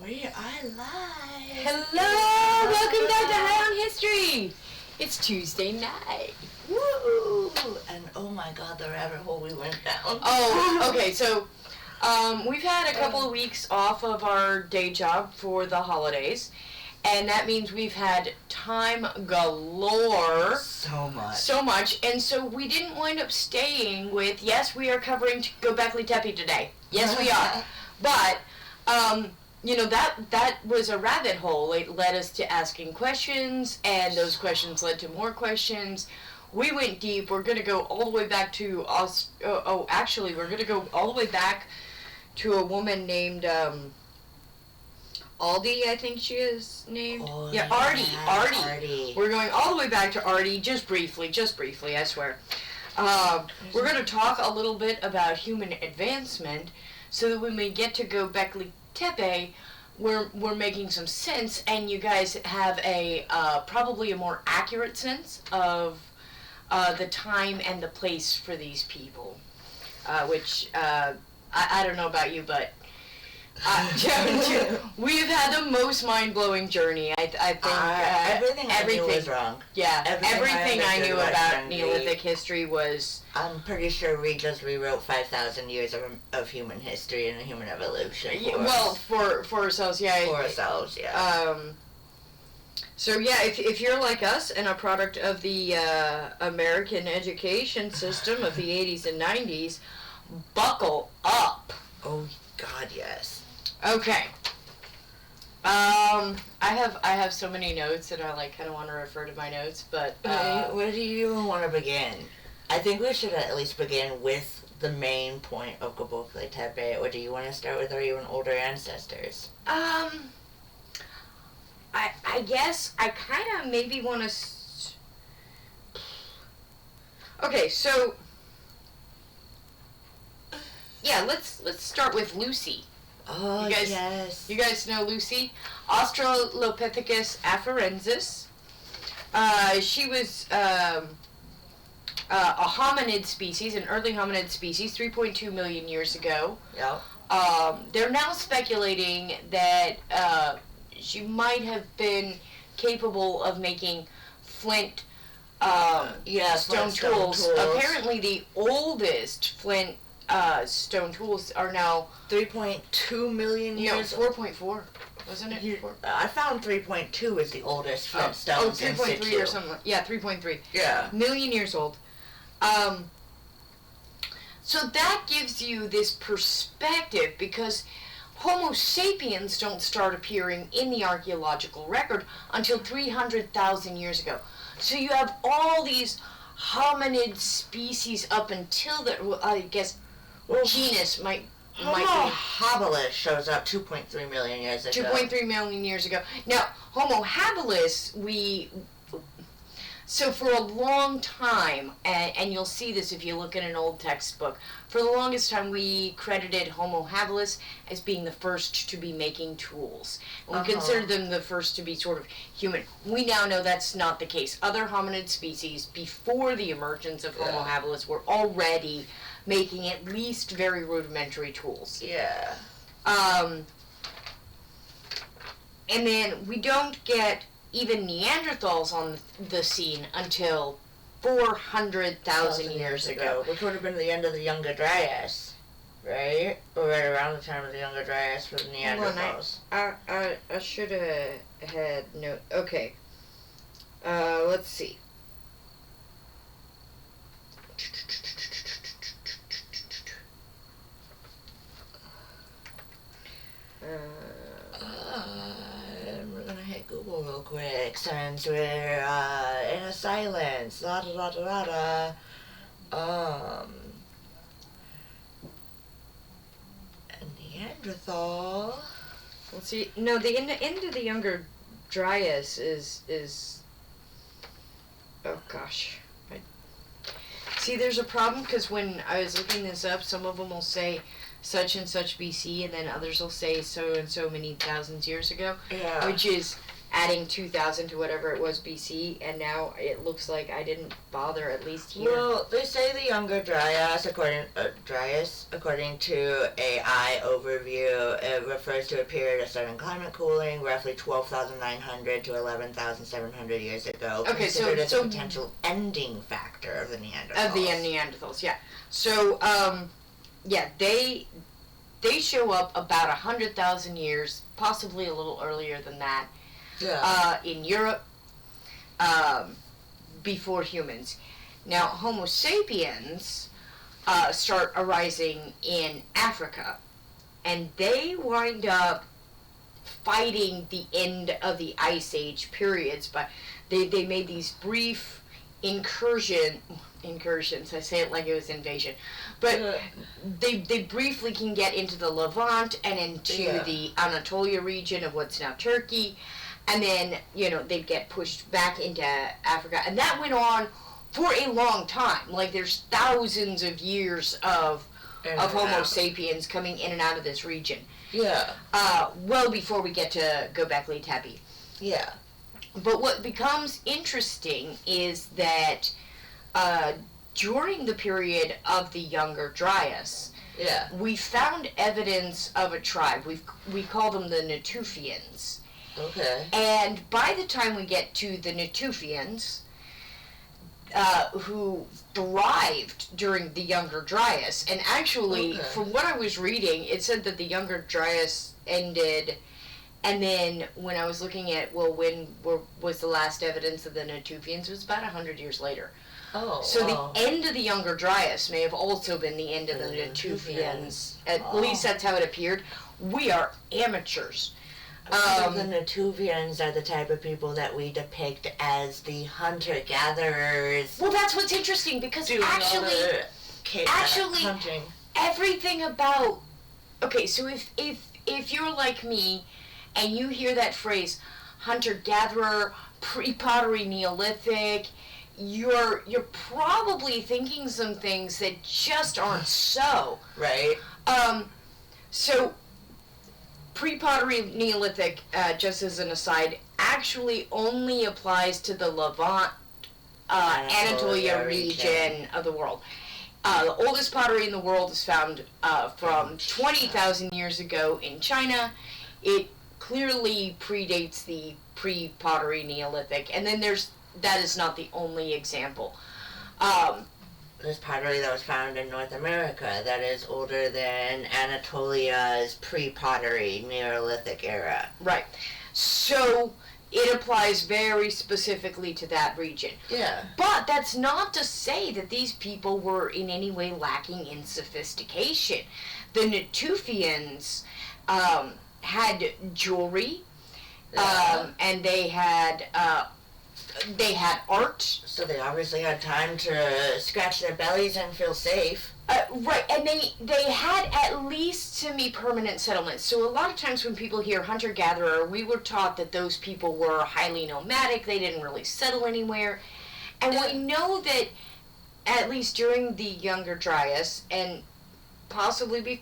We are live. Hello! Welcome back to High on History. It's Tuesday night. Woo! And oh my God, the rabbit hole we went down. Oh, okay. So, we've had a couple of weeks off of our day job for the holidays, and that means we've had time galore. So much. And so we didn't wind up staying with. Yes, we are covering Gobekli Tepe today. Yes, we are. But you know, that was a rabbit hole. It led us to asking questions, and those questions led to more questions. We went deep. We're going to go all the way back to actually, we're going to go all the way back to a woman named Aldi, I think she is named. Oh, yeah, Artie. We're going all the way back to Artie, just briefly, I swear. We're going to talk a little bit about human advancement so that when we get to Gobekli Tepe, we're making some sense, and you guys have a probably a more accurate sense of the time and the place for these people, which I don't know about you, but we've had the most mind-blowing journey. I think everything I knew was wrong. Yeah, everything I knew about Neolithic history was. I'm pretty sure we just rewrote 5,000 years of human history and human evolution. For ourselves, yeah. For ourselves, yeah. So yeah, if you're like us and a product of the American education system of the 80s and 90s, buckle up. Oh God, yes. Okay. I have so many notes, and I kind of want to refer to my notes, but where do you even want to begin? I think we should at least begin with the main point of Gobekli Tepe, or do you want to start with our even older ancestors? I guess I kind of maybe want to. Okay, so yeah, let's start with Lucy. Oh, yes. You guys know Lucy? Australopithecus afarensis. She was a hominid species, an early hominid species, 3.2 million years ago. Yeah. They're now speculating that she might have been capable of making flint stone tools. Apparently the oldest flint stone tools are now 3.2 million years. 4.4, wasn't it? I found 3.2 is the oldest flint stones. 3.3 or something. Yeah, 3.3. Yeah. Million years old. So that gives you this perspective, because Homo sapiens don't start appearing in the archaeological record until 300,000 years ago. So you have all these hominid species up until I guess genus might Homo habilis shows up 2.3 million years ago. 2.3 million years ago. Now, Homo habilis, so for a long time, and you'll see this if you look at an old textbook, for the longest time we credited Homo habilis as being the first to be making tools. And we considered them the first to be sort of human. We now know that's not the case. Other hominid species before the emergence of Homo habilis were already making at least very rudimentary tools. Yeah. And then we don't get even Neanderthals on the scene until 400,000 years ago. Which would have been the end of the Younger Dryas, right? Or right around the time of the Younger Dryas for the Neanderthals. I should have had no. Okay. Let's see. We're gonna hit Google real quick since we're in a silence. Neanderthal. Let's see. No, the end of the Younger Dryas is. Oh gosh. See, there's a problem because when I was looking this up, some of them will say such and such BC, and then others will say so and so many thousands years ago, which is adding 2000 to whatever it was BC, and now it looks like I didn't bother, at least here. Well, they say the Younger Dryas, according to AI overview, it refers to a period of sudden climate cooling, roughly 12,900 to 11,700 years ago, considered as a potential ending factor of the Neanderthals. Of the Neanderthals, yeah. So, they show up about 100,000 years, possibly a little earlier than that, in Europe, before humans. Now, Homo sapiens start arising in Africa, and they wind up fighting the end of the Ice Age periods, but they made these brief incursions, I say it like it was invasion, but they briefly can get into the Levant and into the Anatolia region of what's now Turkey, and then, they'd get pushed back into Africa, and that went on for a long time. Like, there's thousands of years of Homo sapiens coming in and out of this region. Yeah. Well before we get to Gobekli Tepe. Yeah. But what becomes interesting is that during the period of the Younger Dryas, we found evidence of a tribe. We call them the Natufians. Okay. And by the time we get to the Natufians, who thrived during the Younger Dryas, and actually, from what I was reading, it said that the Younger Dryas ended, and then when I was looking at, when was the last evidence of the Natufians, it was about 100 years later. Oh, so the end of the Younger Dryas may have also been the end of the Natufians. At least that's how it appeared. We are amateurs. The Natufians are the type of people that we depict as the hunter-gatherers. Well, that's what's interesting, because actually, hunting. Everything about... Okay, so if you're like me, and you hear that phrase, hunter-gatherer, pre-pottery Neolithic, you're probably thinking some things that just aren't so. Right. So... Pre-pottery Neolithic, just as an aside, actually only applies to the Levant, Anatolia region of the world. The oldest pottery in the world is found from 20,000 years ago in China. It clearly predates the pre-pottery Neolithic, and then that is not the only example. There's pottery that was found in North America that is older than Anatolia's pre-pottery Neolithic era. Right. So it applies very specifically to that region. Yeah. But that's not to say that these people were in any way lacking in sophistication. The Natufians had jewelry, and they had art. So they obviously had time to scratch their bellies and feel safe. Right, and they had at least semi-permanent settlements. So a lot of times when people hear hunter-gatherer, we were taught that those people were highly nomadic, they didn't really settle anywhere. And we know that, at least during the Younger Dryas, and possibly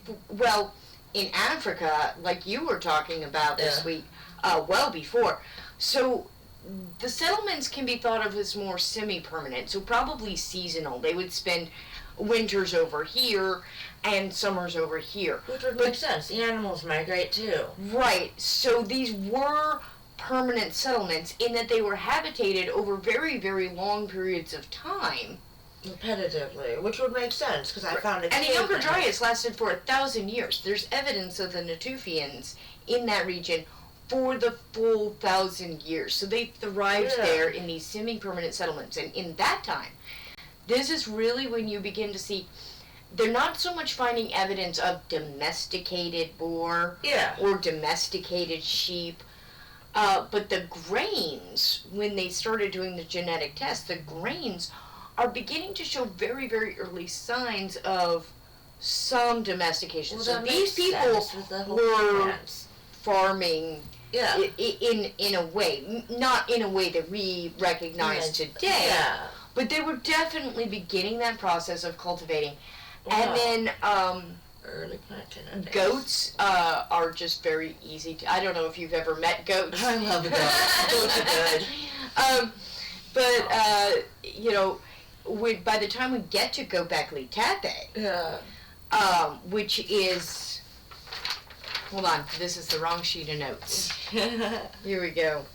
in Africa, like you were talking about this week, well before. So the settlements can be thought of as more semi-permanent, so probably seasonal. They would spend winters over here and summers over here. Which would make sense. The animals migrate too. Right. So these were permanent settlements in that they were habitated over very, very long periods of time. Repetitively, which would make sense, because I found it. And the Younger Dryas lasted for 1,000 years. There's evidence of the Natufians in that region for the full 1,000 years. So they thrived there in these semi-permanent settlements. And in that time, this is really when you begin to see, they're not so much finding evidence of domesticated boar or domesticated sheep, but the grains, when they started doing the genetic tests, the grains are beginning to show very, very early signs of some domestication. Well, so these people were farming in a way, not in a way that we recognize today, but they were definitely beginning that process of cultivating. Wow. And then Early plant genetics. Goats are just very easy to... I don't know if you've ever met goats. I love goats. Goats are good. You know, by the time we get to Gobekli Tepe, Yeah. Which is... Hold on, this is the wrong sheet of notes. Here we go.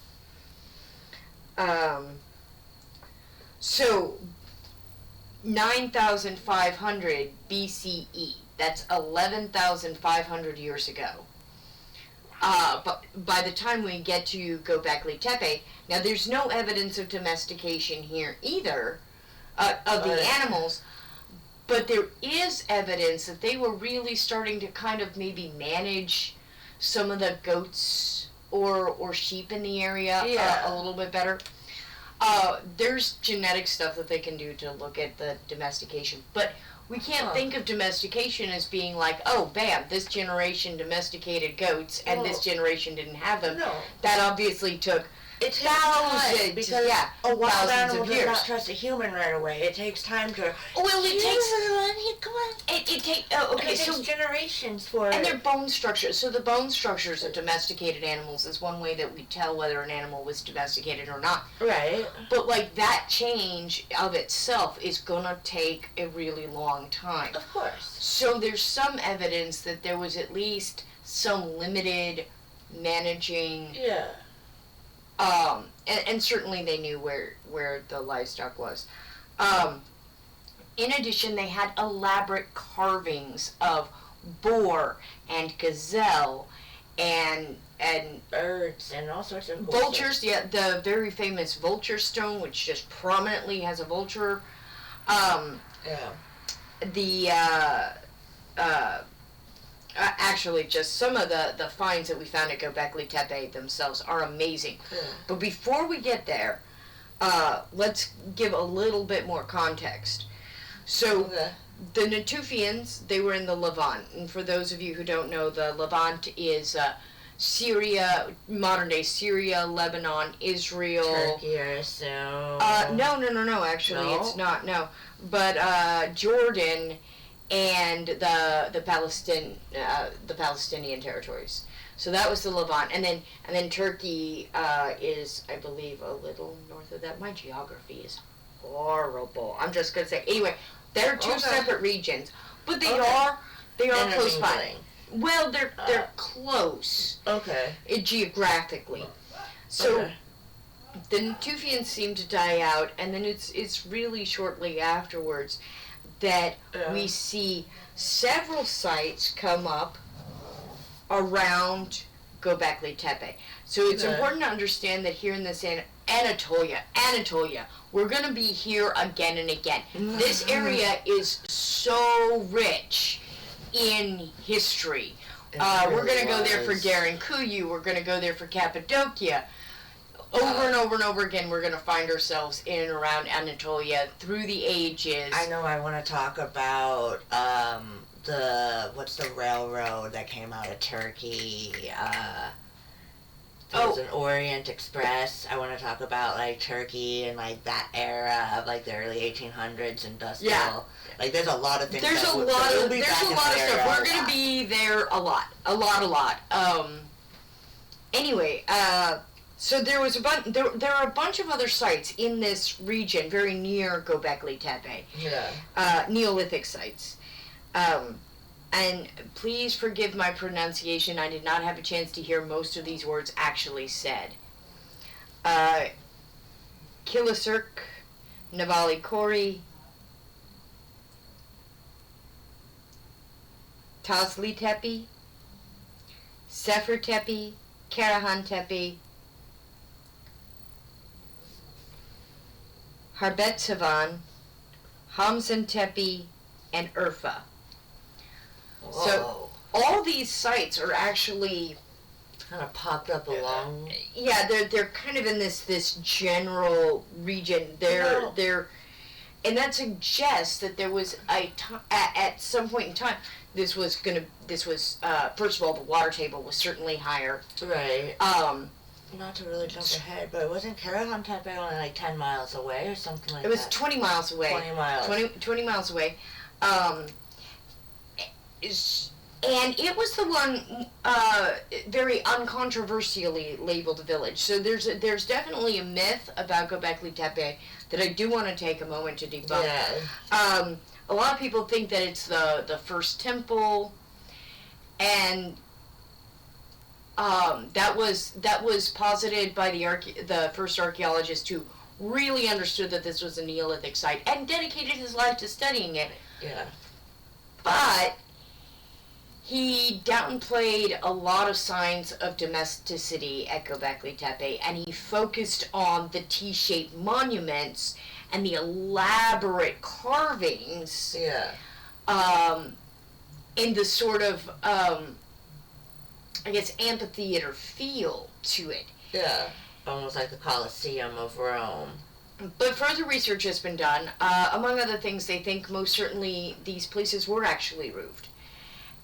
So, 9,500 BCE. That's 11,500 years ago. But by the time we get to Gobekli Tepe, now there's no evidence of domestication here either, of the animals, but there is evidence that they were really starting to kind of maybe manage some of the goats or sheep in the area a little bit better. There's genetic stuff that they can do to look at the domestication, but we can't think of domestication as being like, oh, bam, this generation domesticated goats and this generation didn't have them. No. That obviously took thousands, because a wild animal does not trust a human right away. It takes time to. Well, it takes. Come on. It takes. It takes generations for. And their bone structure. So the bone structures of domesticated animals is one way that we tell whether an animal was domesticated or not. Right. But like that change of itself is gonna take a really long time. Of course. So there's some evidence that there was at least some limited managing. Yeah. And certainly they knew where the livestock was. In addition, they had elaborate carvings of boar and gazelle and birds and all sorts of vultures. Yeah, the very famous vulture stone, which just prominently has a vulture. Actually, just some of the finds that we found at Gobekli Tepe themselves are amazing. But before we get there, let's give a little bit more context. So, the Natufians, they were in the Levant. And for those of you who don't know, the Levant is Syria, modern-day Syria, Lebanon, Israel. Turkey, I assume. No, actually, it's not, no. But Jordan and the Palestinian territories. So that was the Levant, and then Turkey is, I believe, a little north of that. My geography is horrible. I'm just gonna say anyway. They're two separate regions, but they are close by. Well, they're close. Okay. Geographically. So the Natufians seem to die out, and then it's really shortly afterwards that we see several sites come up around Gobekli Tepe. So it's important to understand that here in this Anatolia, we're going to be here again and again. This area is so rich in history. We're going to go there for Darin Kuyu. We're going to go there for Cappadocia. Over and over and over again, we're going to find ourselves in and around Anatolia through the ages. I know I want to talk about what's the railroad that came out of Turkey? It was an Orient Express. I want to talk about like Turkey and like that era of like the early 1800s industrial. Yeah. Like there's a lot of things. There's a lot of stuff. We're going to be there a lot. Anyway, so there was there are a bunch of other sites in this region, very near Gobekli Tepe. Yeah. Neolithic sites. And please forgive my pronunciation. I did not have a chance to hear most of these words actually said. Kilisirk, Navali Kori, Tazli Tepe, Sefer Tepe, Karahan Tepe, Harbet Savan, Hamzan Tepe, and Urfa. Whoa. So all these sites are actually kind of popped up along. Yeah, they're kind of in this general region. And that suggests that there was at some point in time this was first of all, the water table was certainly higher. Right. Not to really jump ahead, but wasn't Karahan Tepe only like 10 miles away or something like that? It was 20 miles away. 20 miles. 20 miles away. And it was the one very uncontroversially labeled village. So there's definitely a myth about Gobekli Tepe that I do want to take a moment to debunk. Yeah. A lot of people think that it's the first temple, and that was posited by the first archaeologist who really understood that this was a Neolithic site and dedicated his life to studying it. Yeah. But he downplayed a lot of signs of domesticity at Gobekli Tepe, and he focused on the T-shaped monuments and the elaborate carvings. Yeah. In the sort of, I guess, amphitheater feel to it. Yeah. Almost like the Colosseum of Rome. But further research has been done. Among other things, they think most certainly these places were actually roofed.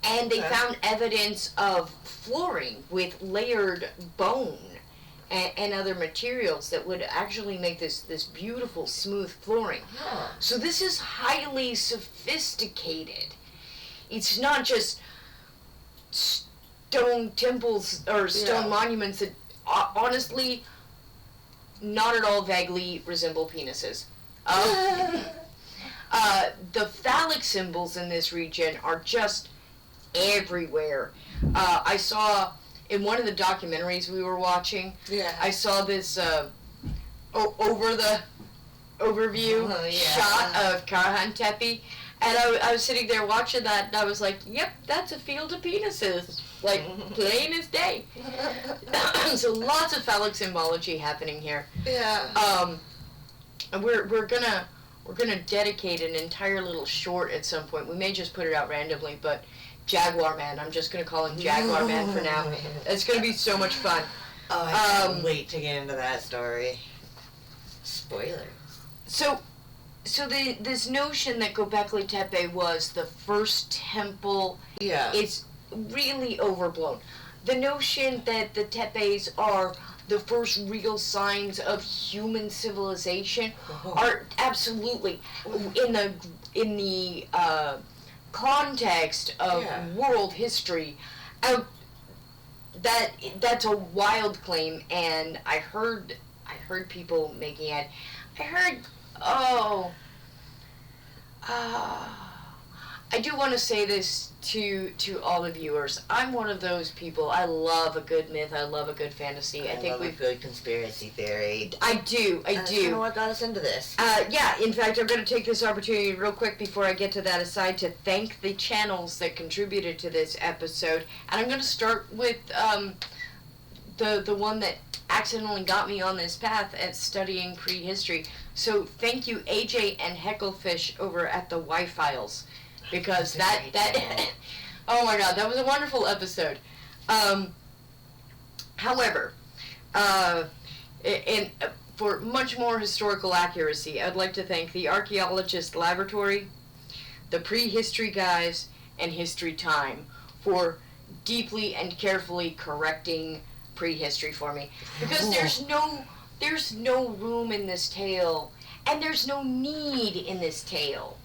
And they found evidence of flooring with layered bone and other materials that would actually make this beautiful, smooth flooring. Huh. So this is highly sophisticated. It's not just stone temples or stone monuments that honestly not at all vaguely resemble penises. The phallic symbols in this region are just everywhere. I saw in one of the documentaries we were watching, I saw this over the overview shot of Karahan Tepe, and I was sitting there watching that, and I was like, yep, that's a field of penises, like plain as day. So lots of phallic symbology happening here. Yeah. And we're gonna dedicate an entire little short at some point. We may just put it out randomly, but Jaguar Man. I'm just going to call him Jaguar Man for now. It's going to be so much fun. Oh, I can't wait to get into that story. Spoilers. So this notion that Gobekli Tepe was the first temple, it's really overblown. The notion that the tepes are the first real signs of human civilization are absolutely in the context of world history. That's a wild claim, and I heard people making it. I do want to say this to all the viewers. I'm one of those people. I love a good myth. I love a good fantasy. I think love a good conspiracy theory. I do. That's kind of what got us into this. Yeah, in fact, I'm going to take this opportunity real quick before I get to that aside to thank the channels that contributed to this episode. And I'm going to start with the one that accidentally got me on this path at studying prehistory. So thank you, AJ and Hecklefish over at the Y-Files. Because that oh my god, that was a wonderful episode. However, for much more historical accuracy, I'd like to thank the Archaeologist Laboratory, the Prehistory Guys, and History Time for deeply and carefully correcting prehistory for me. Because there's no room in this tale, and there's no need in this tale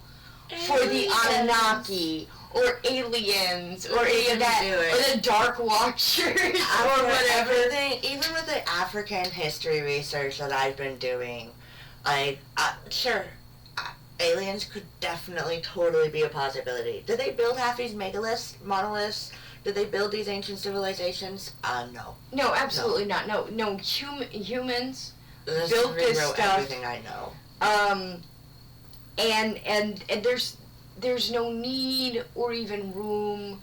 for the Anunnaki or aliens or any of that, or the Dark Watchers or whatever. Even with the African history research that I've been doing, sure, aliens could definitely totally be a possibility. Did they build half these monoliths? Did they build these ancient civilizations? No. No, absolutely not. No, humans This built this rewrote stuff. everything I know. And there's no need or even room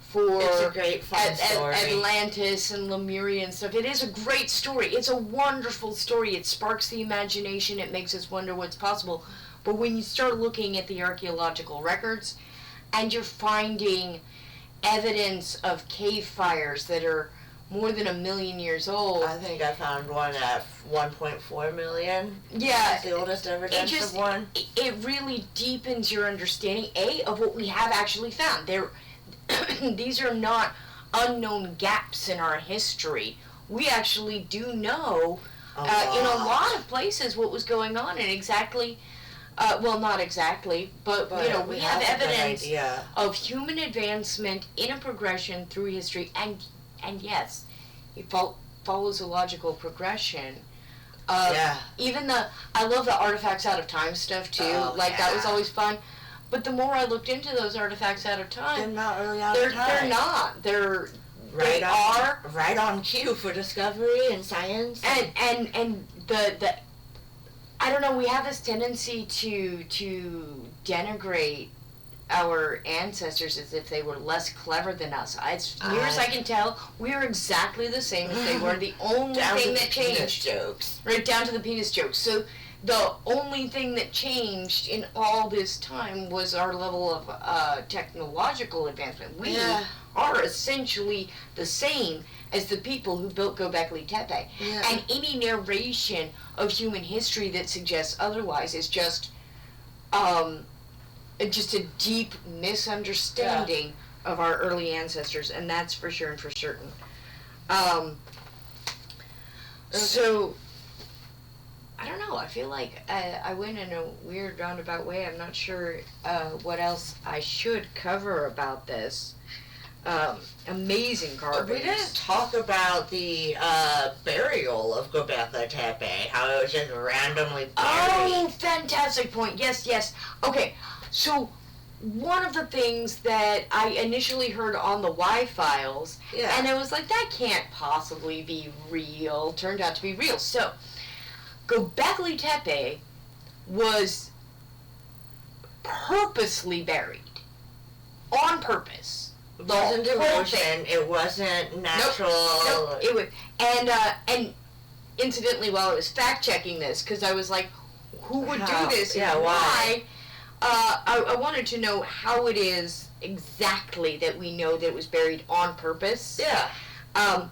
for It's a great fun story. Atlantis and Lemuria and stuff. It is a great story. It's a wonderful story. It sparks the imagination. It makes us wonder what's possible. But when you start looking at the archaeological records and you're finding evidence of cave fires that are more than 1 million years old. I think I found one at 1.4 million. Yeah. That's the oldest evidence of one. It really deepens your understanding, of what we have actually found. These are not unknown gaps in our history. We actually do know in a lot of places what was going on and exactly Well, not exactly, but you know, we have evidence of human advancement in a progression through history, and yes, it follows a logical progression. Even I love the artifacts out of time stuff too. That was always fun. But the more I looked into those artifacts out of time, they're not really out of time. They're not. They are right on cue for discovery and science. And the I don't know, we have this tendency to denigrate our ancestors as if they were less clever than us. As near as I can tell, we are exactly the same as they were. The only thing that changed, right down to the penis jokes. So the only thing that changed in all this time was our level of technological advancement. We are essentially the same as the people who built Gobekli Tepe. And any narration of human history that suggests otherwise is just a deep misunderstanding of our early ancestors, and that's for sure and for certain. So, I don't know, I feel like I went in a weird roundabout way. I'm not sure what else I should cover about this. Amazing carvings. We didn't talk about the burial of Gobekli Tepe, how it was just randomly buried. Oh, fantastic point. Yes. Okay, so one of the things that I initially heard on the Y-Files, and I was like, that can't possibly be real, turned out to be real. So, Gobekli Tepe was purposely buried. On purpose. It wasn't devotion. It wasn't natural. Nope. It was, and incidentally, while I was fact checking this, because I was like, who would do this? And why? I wanted to know how it is exactly that we know that it was buried on purpose. And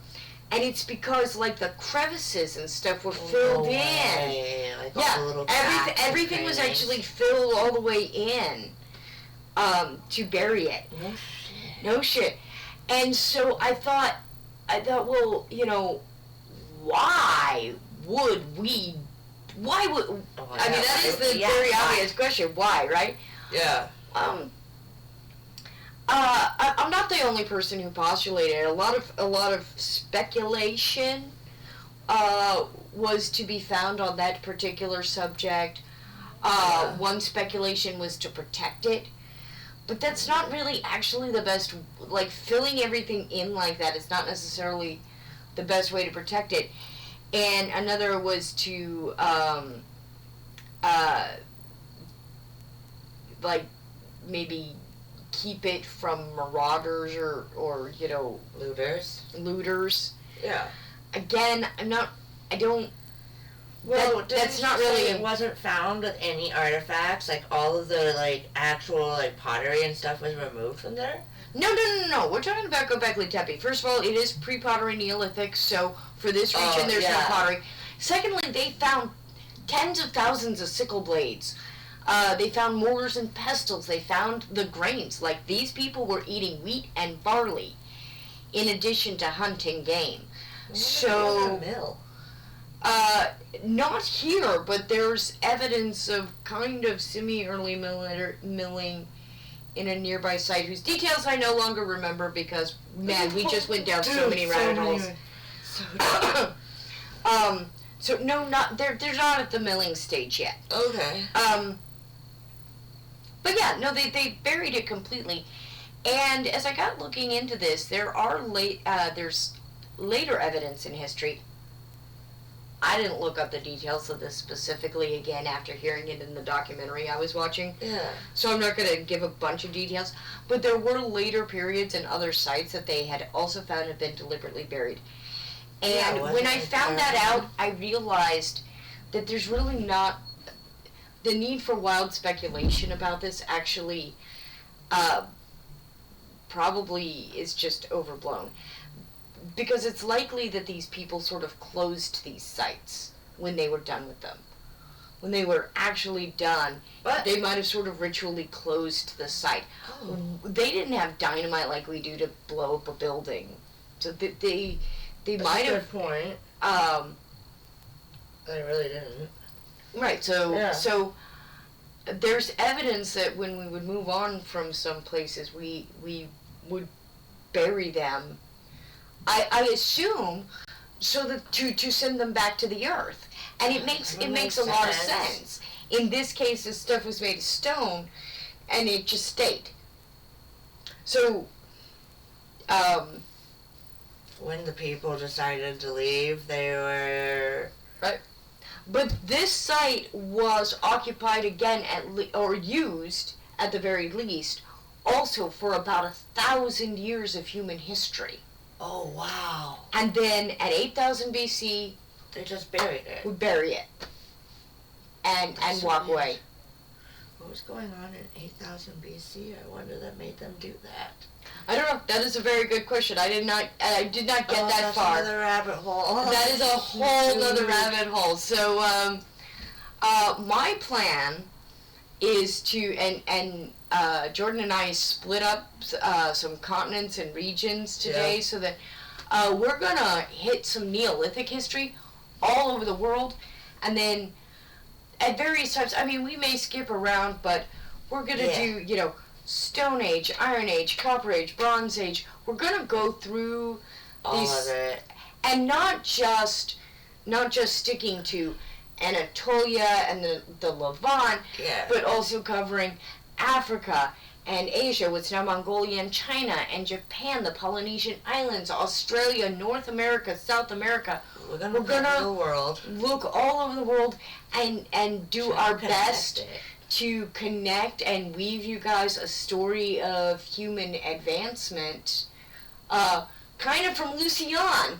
it's because the crevices and stuff were filled in. Everything was actually filled all the way in to bury it. No shit. And so I thought, well, why would, I mean, that is the very obvious question, why, right? I'm not the only person who postulated it. A lot of speculation was to be found on that particular subject. One speculation was to protect it. But that's not really actually the best, filling everything in like that is not necessarily the best way to protect it. And another was to, maybe keep it from marauders or looters. Again, that's not really. It wasn't found with any artifacts. All of the actual pottery and stuff was removed from there. No. We're talking about Gobekli Tepe. First of all, it is pre-pottery Neolithic, so for this region there's no pottery. Secondly, they found tens of thousands of sickle blades. They found mortars and pestles. They found the grains. These people were eating wheat and barley, in addition to hunting game. So. Not here, but there's evidence of kind of semi-early milling in a nearby site whose details I no longer remember because, man, we just went down so many rabbit holes. So no, they're not at the milling stage yet. Okay. But yeah, no, they buried it completely. And as I got looking into this, there's later evidence in history. I didn't look up the details of this specifically again after hearing it in the documentary I was watching. So I'm not going to give a bunch of details. But there were later periods and other sites that they had also found had been deliberately buried. And when I found that out, I realized that there's really not the need for wild speculation about this actually probably is just overblown. Because it's likely that these people sort of closed these sites when they were done with them. When they were actually done, they might have sort of ritually closed the site. They didn't have dynamite like we do to blow up a building. So they might have... That's a good point. They really didn't. Right, so there's evidence that when we would move on from some places, we would bury them. I assume so that to send them back to the earth, and it makes a lot of sense. In this case, this stuff was made of stone, and it just stayed. So, when the people decided to leave, they were right. But this site was occupied again or used at the very least, also for about 1,000 years of human history. Oh wow! And then at 8,000 BC, they just buried it. Would bury it and walk away. What was going on in 8,000 BC? I wonder that made them do that. I don't know. That is a very good question. I did not get that far. That's another rabbit hole. That is a whole other rabbit hole. So, my plan is to and Jordan and I split up some continents and regions today, so that we're gonna hit some Neolithic history all over the world, and then at various times. I mean, we may skip around, but we're gonna do Stone Age, Iron Age, Copper Age, Bronze Age. We're gonna go through all of it, and not just sticking to Anatolia and the Levant, but also covering Africa and Asia, what's now Mongolia and China and Japan, the Polynesian Islands, Australia, North America, South America. We're gonna the world. Look all over the world and do our best to connect and weave you guys a story of human advancement, kind of from Lucy on.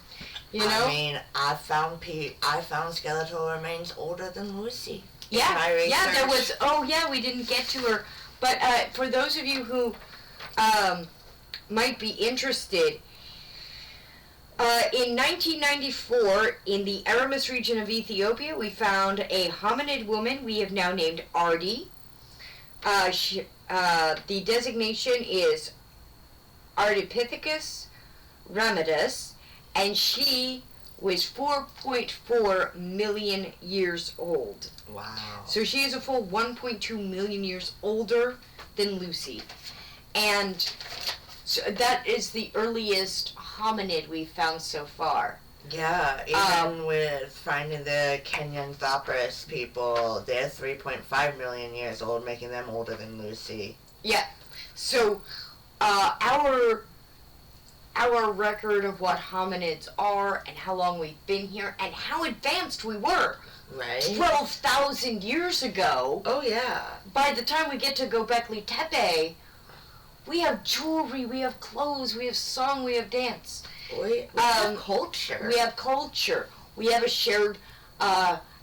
You know? I mean, I found skeletal remains older than Lucy. Yeah, there was. Oh, yeah, we didn't get to her. But for those of you who might be interested, in 1994, in the Aramis region of Ethiopia, we found a hominid woman we have now named Ardi. The designation is Ardipithecus ramidus, and she was 4.4 million years old. Wow. So she is a full 1.2 million years older than Lucy. And so that is the earliest hominid we've found so far. Yeah, even with finding the Kenyanthropus people, they're 3.5 million years old, making them older than Lucy. Yeah. So our record of what hominids are and how long we've been here and how advanced we were. Right. 12,000 years ago. Oh, yeah. By the time we get to Gobekli Tepe, we have jewelry, we have clothes, we have song, we have dance. We have culture. We have culture. We have a shared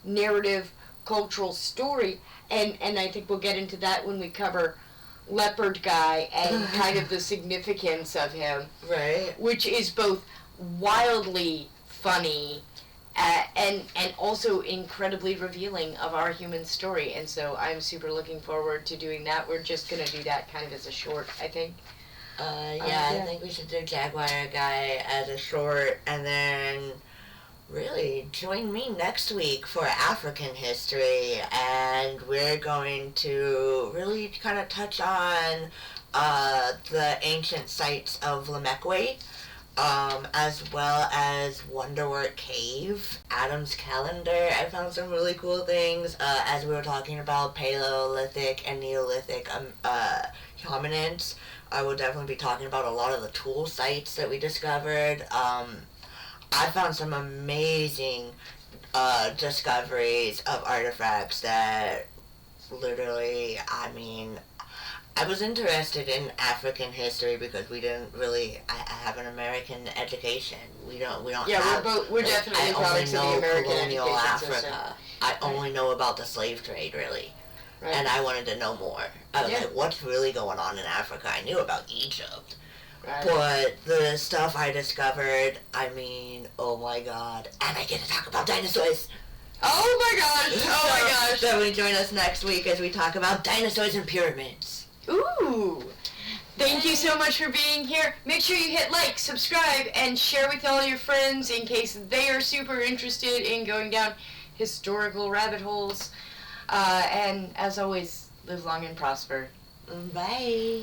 narrative, cultural story, and I think we'll get into that when we cover Leopard Guy and kind of the significance of him. Right. Which is both wildly funny and also incredibly revealing of our human story. And so I'm super looking forward to doing that. We're just going to do that kind of as a short, I think. I think we should do Jaguar Guy as a short, and then really join me next week for African history, and we're going to really kind of touch on the ancient sites of Lamekwe, as well as Wonderwork Cave, Adam's Calendar. I found some really cool things as we were talking about Paleolithic and Neolithic hominids. I will definitely be talking about a lot of the tool sites that we discovered. I found some amazing discoveries of artifacts that literally, I mean, I was interested in African history because we didn't really. I have an American education. We don't. Yeah, we're definitely products of the American colonial education Africa. system. I only know about the slave trade, really. Right. And I wanted to know more. I was like, what's really going on in Africa? I knew about Egypt. Right. But the stuff I discovered, I mean, oh my god. And I get to talk about dinosaurs. Oh my gosh! Oh my gosh! Definitely join us next week as we talk about dinosaurs and pyramids. Ooh! Thank you so much for being here. Make sure you hit like, subscribe, and share with all your friends in case they are super interested in going down historical rabbit holes. And as always, Live long and prosper. Bye.